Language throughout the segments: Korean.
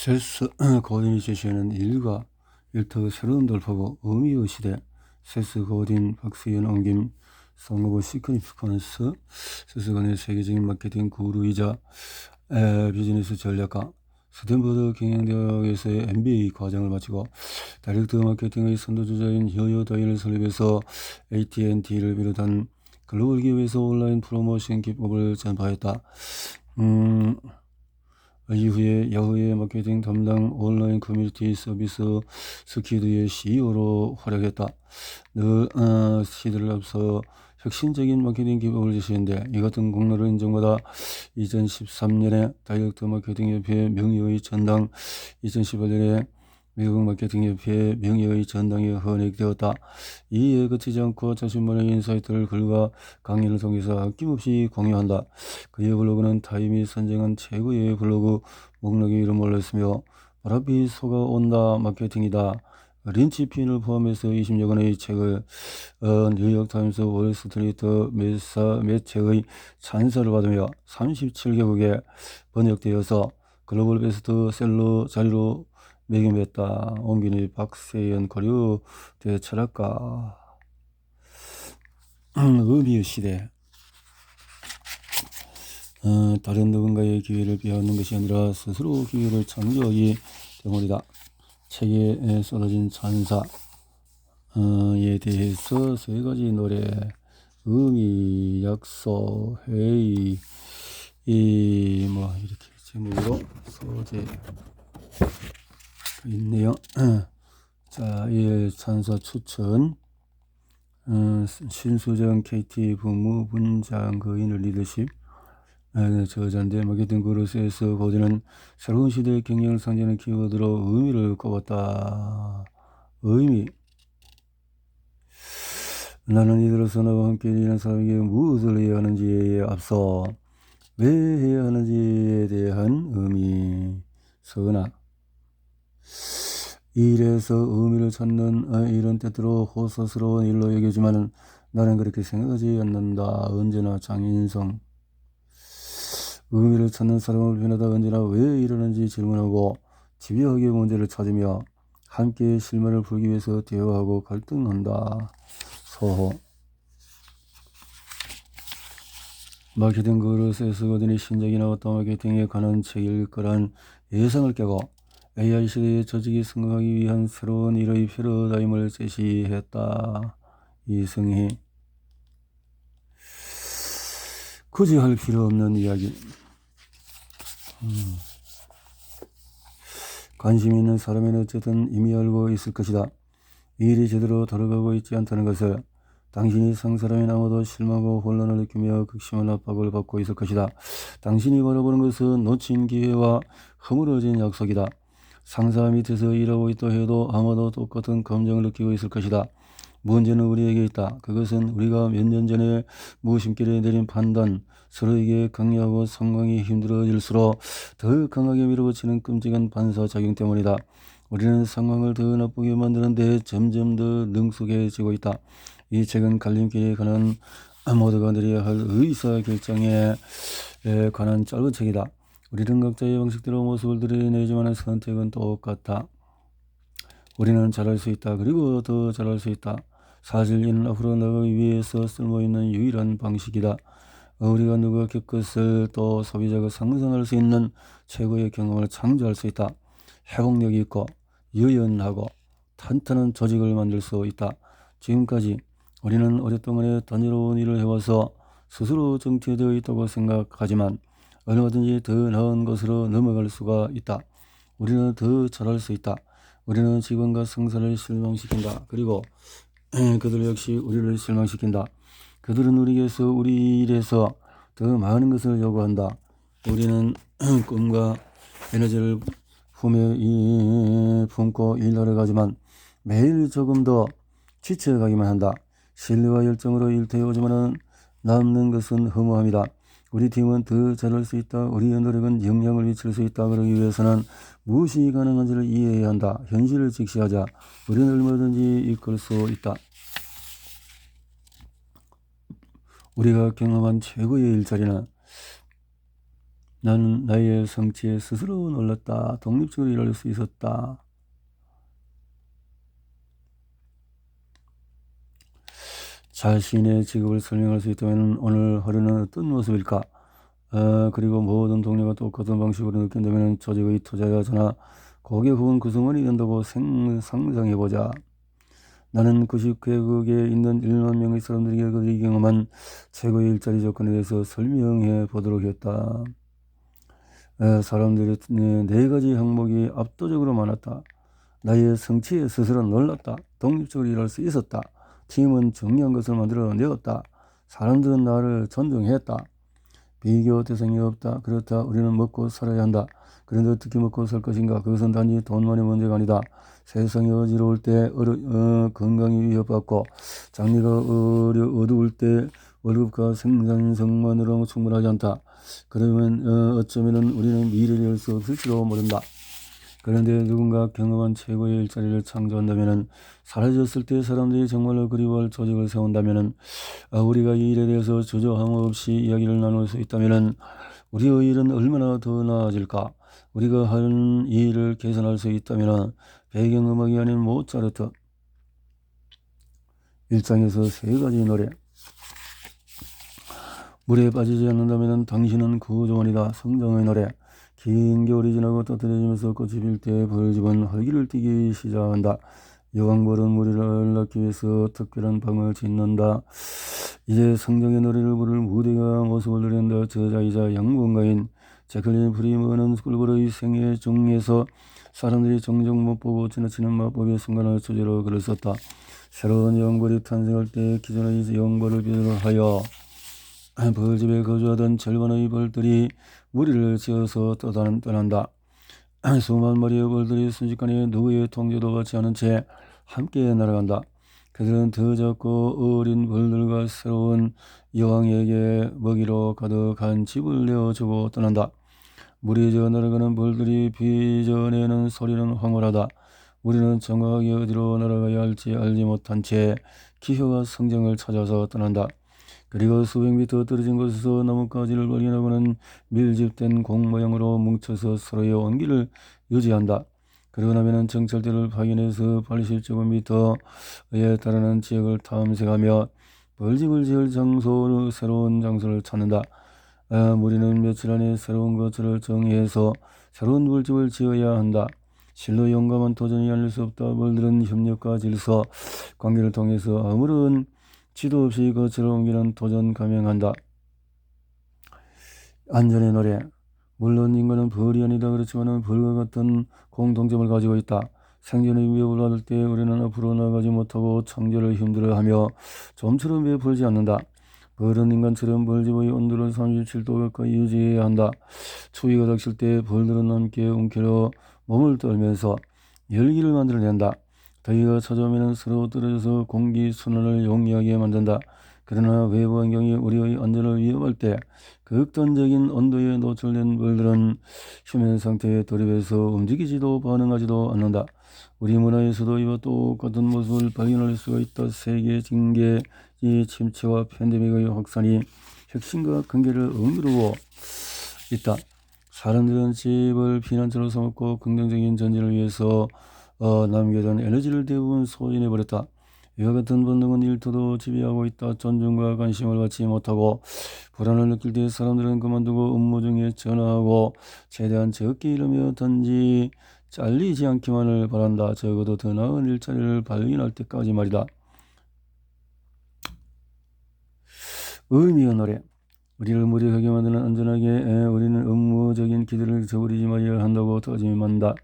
세스 고딘이 제시하는 일과 일터의 새로운 돌파구 의미의 시대. 세스 고딘 박스현 옮김 성우부 시크니피컨스. 세스 간의 세계적인 마케팅 구루이자 비즈니스 전략가, 스탠퍼드 경영대학에서의 MBA 과정을 마치고 다이렉트 마케팅의 선두주자인 여여다인을 설립해서 AT&T를 비롯한 글로벌 기업에서 온라인 프로모션 기법을 전파했다. 이후에 야후의 마케팅 담당 온라인 커뮤니티 서비스 스키드의 CEO로 활약했다. 늘 시대를 앞서 혁신적인 마케팅 기법을 제시했는데 이 같은 공로를 인정받아 2013년에 다이렉트 마케팅 협회 명예의 전당, 2018년에 미국 마케팅 협회 명예의 전당에 헌액되었다. 이에 그치지 않고 자신만의 인사이트를 글과 강의를 통해서 아낌없이 공유한다. 그의 블로그는 타임이 선정한 최고의 블로그 목록에 이름 올렸으며 바람이 쏟아온다 마케팅이다. 린치핀을 포함해서 20여 권의 책을 뉴욕타임스, 월스트리트 매체의 찬사를 받으며 37개국에 번역되어서 글로벌 베스트셀러 자리로 매김했다. 옹균이 박세현 고려 대철학가. 의미의 시대. 다른 누군가의 기회를 빼앗는 것이 아니라 스스로 기회를 창조하기 때문이다. 책에 쏟아진 찬사에 대해서 세 가지 노래, 의미, 약속, 회의, 이렇게 제목으로 소재 있네요. 자, 찬사 추천. 신수정 KT 부무 분장 거인을 리더십. 저자인데 마케팅 그룹에서 고전은 새로운 시대의 경영을 상징하는 키워드로 의미를 꼽았다. 의미. 나는 이들로서 나와 함께 일하는 사람에게 무엇을 해야 하는지에 앞서 왜 해야 하는지에 대한 의미. 서은아. 일에서 의미를 찾는 일은 때때로 호소스러운 일로 여겨지만 나는 그렇게 생각하지 않는다. 언제나 장인성. 의미를 찾는 사람을 변하다 언제나 왜 이러는지 질문하고 집요하게 문제를 찾으며 함께 실마리를 풀기 위해서 대화하고 갈등한다. 소호. 마케팅 그릇에서 거든이 신작이 나왔다. 마케팅에 관한 책일 거란 예상을 깨고 AI 시대의 조직이 성공하기 위한 새로운 일의 패러다임을 제시했다. 이승희. 굳이 할 필요 없는 이야기. 관심 있는 사람은 어쨌든 이미 알고 있을 것이다. 일이 제대로 돌아가고 있지 않다는 것을. 당신이 상사라면 아마도 실망하고 혼란을 느끼며 극심한 압박을 받고 있을 것이다. 당신이 바라보는 것은 놓친 기회와 허물어진 약속이다. 상사 밑에서 일하고 있다 해도 아마도 똑같은 감정을 느끼고 있을 것이다. 문제는 우리에게 있다. 그것은 우리가 몇 년 전에 무심결에 내린 판단, 서로에게 강요하고 상황이 힘들어질수록 더 강하게 밀어붙이는 끔찍한 반사작용 때문이다. 우리는 상황을 더 나쁘게 만드는 데 점점 더 능숙해지고 있다. 이 책은 갈림길에 관한 모두가 내려야 할 의사결정에 관한 짧은 책이다. 우리는 각자의 방식대로 모습을 드러내지만 선택은 똑같다. 우리는 잘할 수 있다. 그리고 더 잘할 수 있다. 사실 이는 앞으로 나가기 위해서 쓸모있는 유일한 방식이다. 우리가 누가 겪었을 또 소비자가 상상할 수 있는 최고의 경험을 창조할 수 있다. 회복력이 있고 유연하고 탄탄한 조직을 만들 수 있다. 지금까지 우리는 오랫동안의 단위로운 일을 해와서 스스로 정체되어 있다고 생각하지만 얼마든지 더 나은 것으로 넘어갈 수가 있다. 우리는 더 잘할 수 있다. 우리는 직원과 상사를 실망시킨다. 그리고 그들 역시 우리를 실망시킨다. 그들은 우리에게서 우리 일에서 더 많은 것을 요구한다. 우리는 꿈과 에너지를 품고 일하러 가지만 매일 조금 더 지쳐가기만 한다. 신뢰와 열정으로 일터에 오지만 남는 것은 허무함이다. 우리 팀은 더 잘할 수 있다. 우리의 노력은 영향을 미칠 수 있다. 그러기 위해서는 무엇이 가능한지를 이해해야 한다. 현실을 직시하자. 우리는 얼마든지 이끌 수 있다. 우리가 경험한 최고의 일자리는 나는 나의 성취에 스스로 놀랐다. 독립적으로 일할 수 있었다. 자신의 직업을 설명할 수 있다면 오늘 하루는 어떤 모습일까? 그리고 모든 동료가 똑같은 방식으로 느낀다면 조직의 투자자나 고객 혹은 구성원이 된다고 상상해보자. 나는 90개국에 있는 1만 명의 사람들에게 그들이 경험한 최고의 일자리 조건에 대해서 설명해 보도록 했다. 사람들의 네 가지 항목이 압도적으로 많았다. 나의 성취에 스스로 놀랐다. 독립적으로 일할 수 있었다. 팀은 중요한 것을 만들어내었다. 사람들은 나를 존중했다. 비교 대상이 없다. 그렇다. 우리는 먹고 살아야 한다. 그런데 어떻게 먹고 살 것인가? 그것은 단지 돈만의 문제가 아니다. 세상이 어지러울 때 건강이 위협받고 장래가 어두울 때 월급과 생산성만으로 충분하지 않다. 그러면 어쩌면 우리는 미래를 열 수 없을지도 모른다. 그런데 누군가 경험한 최고의 일자리를 창조한다면 사라졌을 때 사람들이 정말로 그리워할 조직을 세운다면 우리가 이 일에 대해서 주저함 없이 이야기를 나눌 수 있다면 우리의 일은 얼마나 더 나아질까? 우리가 하는 이 일을 개선할 수 있다면 배경음악이 아닌 모차르트 1장에서 3가지 노래. 물에 빠지지 않는다면 당신은 구조원이다. 성정의 노래. 긴 겨울이 지나고 따뜻해지면서 꽃이 필 때 벌집은 활기를 띠기 시작한다. 여왕벌은 무리를 낳기 위해서 특별한 방을 짓는다. 이제 성정의 노래를 부를 무대가 모습을 드린다. 저자이자 양궁가인 제클린 프리먼은 꿀벌의 생애 중에서 사람들이 종종 못 보고 지나치는 마법의 순간을 주제로 글을 썼다. 새로운 여왕벌이 탄생할 때 기존의 여왕벌을 비롯하여 벌집에 거주하던 절반의 벌들이 무리를 지어서 떠난다. 수만 마리의 벌들이 순식간에 누구의 통제도 받지 않은 채 함께 날아간다. 그들은 더 작고 어린 벌들과 새로운 여왕에게 먹이로 가득한 집을 내어주고 떠난다. 무리에 지어 날아가는 벌들이 빚어내는 소리는 황홀하다. 우리는 정확하게 어디로 날아가야 할지 알지 못한 채 기혀가 성정을 찾아서 떠난다. 그리고 수백 미터 떨어진 곳에서 나뭇가지를 발견하고는 밀집된 공 모양으로 뭉쳐서 서로의 온기를 유지한다. 그러고 나면 정찰대를 파견해서 80제곱미터에 달하는 지역을 탐색하며 벌집을 지을 새로운 장소를 찾는다. 우리는 며칠 안에 새로운 거처를 정해서 새로운 벌집을 지어야 한다. 실로 용감한 도전이 아닐 수 없다. 벌들은 협력과 질서, 관계를 통해서 아무런 지도 없이 거처를 옮기는 도전 감행한다. 안전의 노래. 물론 인간은 벌이 아니다. 그렇지만 벌과 같은 공통점을 가지고 있다. 생존의 위협을 받을 때 우리는 앞으로 나가지 못하고 창조를 힘들어하며 좀처럼 베풀지 않는다. 벌은 인간처럼 벌집의 온도를 37도 가까이 유지해야 한다. 추위가 닥칠 때 벌들은 함께 움켜쥐어 몸을 떨면서 열기를 만들어낸다. 더위가 찾아오면 서로 떨어져서 공기 순환을 용이하게 만든다. 그러나 외부 환경이 우리의 안전을 위협할 때 극단적인 온도에 노출된 벌들은 휴면 상태에 돌입해서 움직이지도 반응하지도 않는다. 우리 문화에서도 이와 똑같은 모습을 발견할 수가 있다. 세계 징계의 침체와 팬데믹의 확산이 혁신과 근개를 억누르고 있다. 사람들은 집을 피난처로 삼았고 긍정적인 전진을 위해서 남겨둔 에너지를 대부분 소진해버렸다. 이와 같은 본능은 일터도 지배하고 있다. 존중과 관심을 받지 못하고 불안을 느낄 때 사람들은 그만두고 업무 중에 전화하고 최대한 적게 일하며 단지 잘리지 않기만을 바란다. 적어도 더 나은 일자리를 발견할 때까지 말이다. 의미의 노래. 우리를 무력하게 만드는 안전하게 우리는 업무적인 기대를 저버리지 말아야 한다고 다짐한다.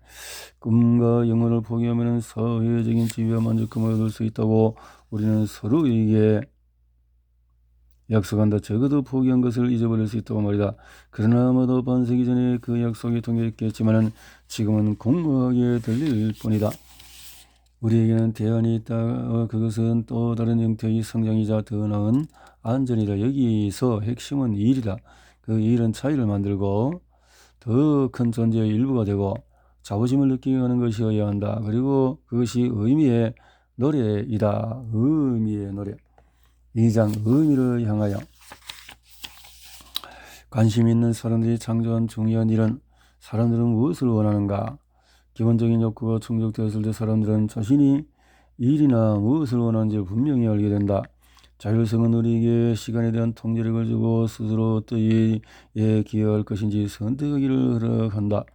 꿈과 영혼을 포기하면 사회적인 지위와 만족감을 얻을 수 있다고 우리는 서로에게 약속한다. 적어도 포기한 것을 잊어버릴 수 있다고 말이다. 그러나 아마도 반세기 전에 그 약속이 통했겠지만 지금은 공허하게 들릴 뿐이다. 우리에게는 대안이 있다. 그것은 또 다른 형태의 성장이자 더 나은 안전이다. 여기서 핵심은 일이다. 그 일은 차이를 만들고 더 큰 존재의 일부가 되고 자부심을 느끼게 하는 것이어야 한다. 그리고 그것이 의미의 노래이다. 의미의 노래. 2장 의미를 향하여. 관심 있는 사람들이 창조한 중요한 일은 사람들은 무엇을 원하는가? 기본적인 욕구가 충족되었을 때 사람들은 자신이 일이나 무엇을 원하는지 분명히 알게 된다. 자율성은 우리에게 시간에 대한 통제력을 주고 스스로 어떤 일에 기여할 것인지 선택하기를 허락한다.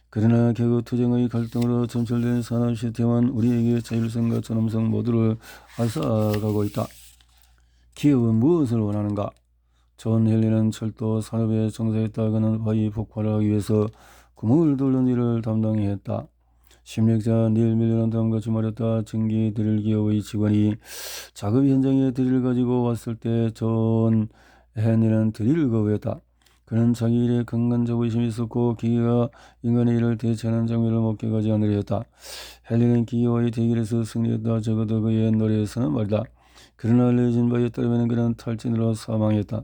그러나 결국 투쟁의 갈등으로 점철된 산업 시스템은 우리에게 자율성과 존엄성 모두를 앗아가고 있다. 기업은 무엇을 원하는가? 존 헨리는 철도 산업에 종사했다. 그는 바위 폭발을 하기 위해서 구멍을 뚫는 일을 담당했다. 심리학자 닐 밀러는 다음과 같이 말했다. 전기 드릴 기업의 직원이 작업 현장에 드릴을 가지고 왔을 때 존 헨리는 드릴을 거부했다. 그는 자기 일에 강한 자부심이 있었고 기계가 인간의 일을 대체하는 장면을 목격하지 않으려 했다. 헨리는 기계와의 대결에서 승리했다. 적어도 그의 노래에서는 말이다. 그러나 알려진 바에 따르면 그는 탈진으로 사망했다.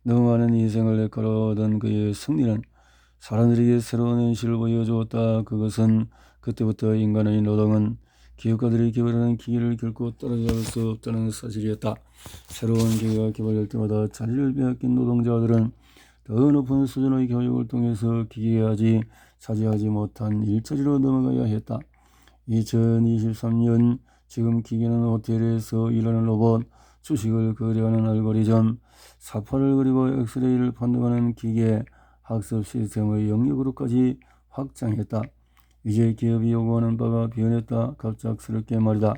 너무 많은 인생을 내걸어오던 그의 승리는 사람들에게 새로운 현실을 보여주었다. 그것은 그때부터 인간의 노동은 기업가들이 개발하는 기계를 결코 따라잡을 수 없다는 사실이었다. 새로운 기계가 개발될 때마다 자리를 빼앗긴 노동자들은 더 높은 수준의 교육을 통해서 기계가 차지하지 못한 일자리로 넘어가야 했다. 2023년 지금 기계는 호텔에서 일하는 로봇, 주식을 거래하는 알고리즘, 사파를 그리고 엑스레이를 판독하는 기계, 학습 시스템의 영역으로까지 확장했다. 이제 기업이 요구하는 바가 변했다. 갑작스럽게 말이다.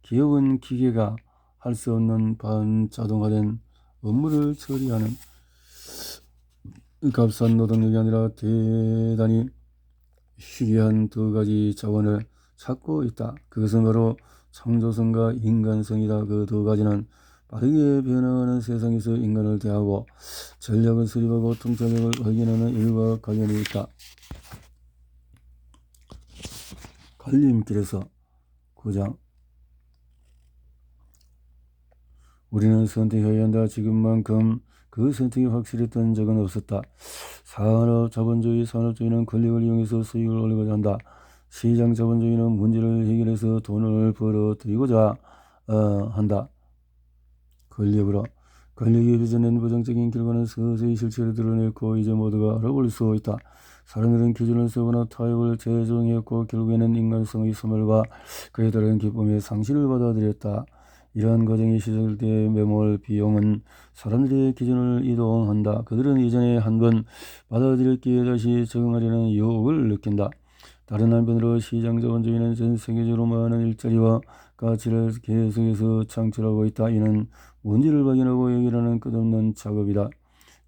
기업은 기계가 할 수 없는 반자동화된 업무를 처리하는 값싼 노동력이 아니라 대단히 희귀한 두 가지 자원을 찾고 있다. 그것은 바로 창조성과 인간성이다. 그 두 가지는 빠르게 변화하는 세상에서 인간을 대하고 전략을 수립하고 통찰력을 발견하는 일과 관련이 있다. 갈림길에서 9장 우리는 선택해야 한다. 지금만큼 그 선택이 확실했던 적은 없었다. 산업주의는 권력을 이용해서 수익을 올리고자 한다. 시장 자본주의는 문제를 해결해서 돈을 벌어들이고자 한다. 권력이 빚어낸 부정적인 결과는 서서히 실체를 드러냈고 이제 모두가 알아볼 수 있다. 사람들은 기준을 세우거나 타협을 재정했고 결국에는 인간성의 소멸과 그에 따른 기쁨의 상실을 받아들였다. 이러한 과정이 시작될 때 매몰 비용은 사람들의 기준을 이동한다. 그들은 이전에 한번 받아들였기에 다시 적응하려는 유혹을 느낀다. 다른 한편으로 시장자본주의는 전 세계적으로 많은 일자리와 가치를 계속해서 창출하고 있다. 이는 문제를 발견하고 해결하는 끝없는 작업이다.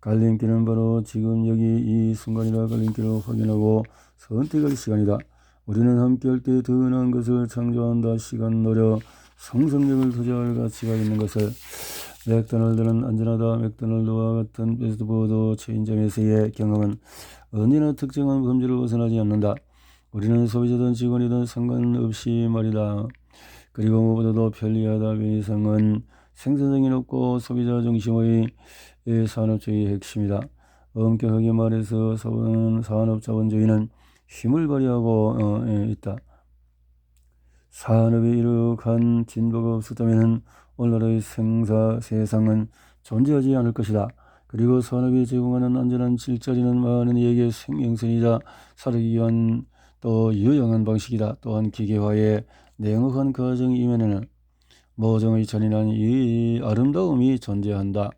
갈림길은 바로 지금 여기 이 순간이라 갈림길을 확인하고 선택할 시간이다. 우리는 함께할 때 더 나은 것을 창조한다. 시간, 노력, 상상력을 투자할 가치가 있는 것을. 맥도날드는 안전하다. 맥도날드와 같은 패스트푸드 체인점에서의 경험은 언제나 특정한 범주를 벗어나지 않는다. 우리는 소비자든 직원이든 상관없이 말이다. 그리고 무엇보다도 편리하다. 편의성은 생산성이 높고 소비자 중심의 산업주의의 핵심이다. 엄격하게 말해서 산업자본주의는 힘을 발휘하고 있다. 산업이 이룩한 진보가 없었다면 오늘의 세상은 존재하지 않을 것이다. 그리고 산업이 제공하는 안전한 일자리는 많은 이에게 생명선이자 살기 위한 또 유용한 방식이다. 또한 기계화의 냉혹한 과정 이면에는 모종의 잔인한 이 아름다움이 존재한다.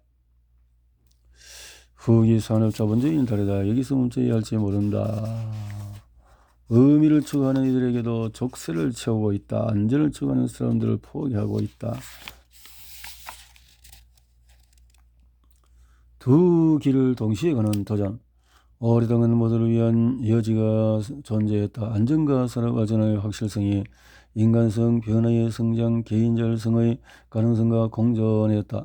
후기 산업자본주의는 다르다. 여기서 멈춰야 할지 모른다. 의미를 추구하는 이들에게도 족쇄를 채우고 있다. 안전을 추구하는 사람들을 포기하고 있다. 두 길을 동시에 가는 도전. 오래동안 모두를 위한 여지가 존재했다. 안전과 산업 발전의 확실성이 인간성, 변화의 성장, 개인 자율성의 가능성과 공존했다.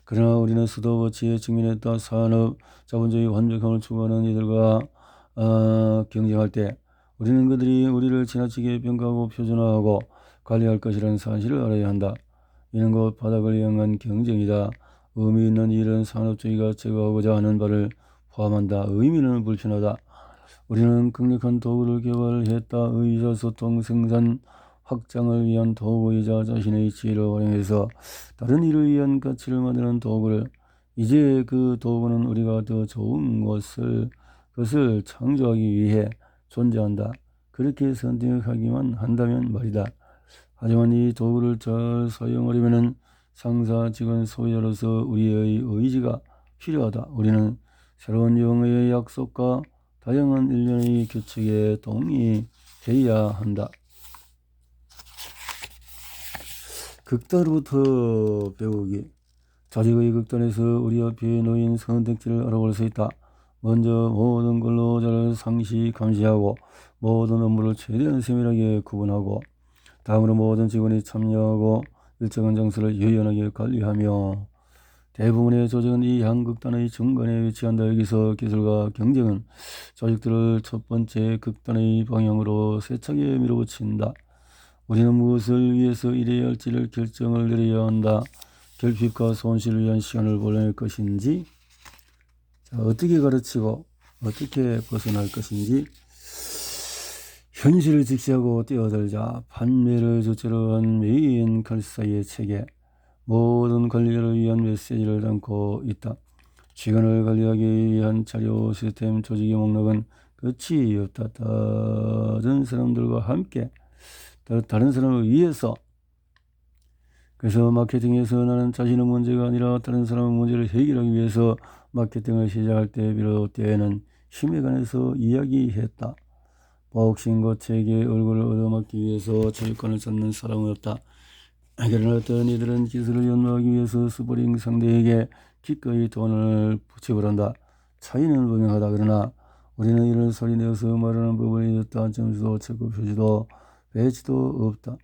그러나 우리는 스톱워치에 직면했다. 산업 자본주의 완벽함을 추구하는 이들과 경쟁할 때 우리는 그들이 우리를 지나치게 평가하고 표준화하고 관리할 것이라는 사실을 알아야 한다. 이는 곧 바닥을 향한 경쟁이다. 의미 있는 일은 산업주의가 제거하고자 하는 바를 포함한다. 의미는 불편하다. 우리는 강력한 도구를 개발했다. 의사소통, 생산, 확장을 위한 도구이자 자신의 지혜를 활용해서 다른 일을 위한 가치를 만드는 도구를 이제 그 도구는 우리가 더 좋은 것을 창조하기 위해 존재한다. 그렇게 선택하기만 한다면 말이다. 하지만 이 도구를 잘 사용하려면 상사, 직원, 소유자로서 우리의 의지가 필요하다. 우리는 새로운 영의 약속과 다양한 일련의 규칙에 동의해야 한다. 극단으로부터 배우기. 자직의 극단에서 우리 앞에 놓인 선택지를 알아볼 수 있다. 먼저 모든 근로자를 상시 감시하고 모든 업무를 최대한 세밀하게 구분하고, 다음으로 모든 직원이 참여하고 일정한 장소를 유연하게 관리하며, 대부분의 조직은 이 양극단의 중간에 위치한다. 여기서 기술과 경쟁은 조직들을 첫 번째 극단의 방향으로 세차게 밀어붙인다. 우리는 무엇을 위해서 일해야 할지를 결정을 내려야 한다. 결핍과 손실을 위한 시간을 보낼 것인지, 어떻게 가르치고 어떻게 벗어날 것인지, 현실을 직시하고 뛰어들자. 판매를 주체로 한 메인 칼사의 체계, 모든 관리자를 위한 메시지를 담고 있다. 직원을 관리하기 위한 자료 시스템 조직의 목록은 끝이 없다. 다른 사람들과 함께, 다른 사람을 위해서. 그래서 마케팅에서 나는 자신의 문제가 아니라 다른 사람의 문제를 해결하기 위해서 마케팅을 시작할 때 비롯되는 힘에 관해서 이야기했다. 복싱 거책의 얼굴을 얻어맞기 위해서 체육관을 찾는 사람은 없다. 그러나 어떤 이들은 기술을 연마하기 위해서 스포링 상대에게 기꺼이 돈을 지불한다. 차이는 분명하다. 그러나 우리는 이를 소리내어서 말하는 법을 잊었다. 점수도 체크 표시도 배지도 없다.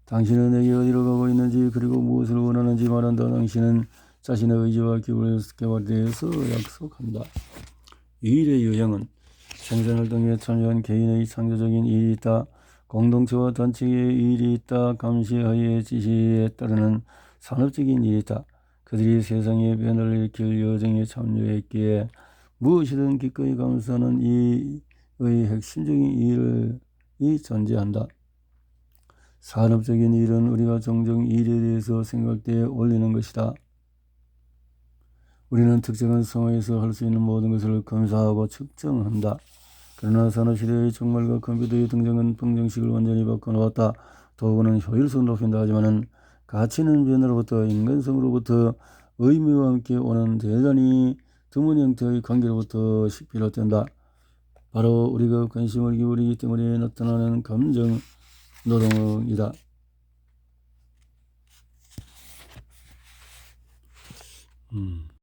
당신은 내게 어디로 가고 있는지, 그리고 무엇을 원하는지 말한다. 당신은 자신의 의지와 기분을 개발되어서 약속한다. 이 일의 유형은 생산활동에 참여한 개인의 창조적인 일이 있다. 공동체와 단체의 일이 있다. 감시하의 지시에 따르는 산업적인 일이 있다. 그들이 세상의 변화를 일으킬 여정에 참여했기에 무엇이든 기꺼이 감수하는 이의 핵심적인 일이 존재한다. 산업적인 일은 우리가 종종 일에 대해서 생각할 때 올리는 것이다. 우리는 특정한 상황에서 할 수 있는 모든 것을 검사하고 측정한다. 그러나 산업시대의 종말과 컴퓨터의 등장은 방정식을 완전히 바꿔놓았다. 도구는 효율성을 높인다 하지만 가치는 변화로부터, 인간성으로부터, 의미와 함께 오는 대단히 드문 형태의 관계로부터 비롯된다. 바로 우리가 관심을 기울이기 때문에 나타나는 감정 노동이다.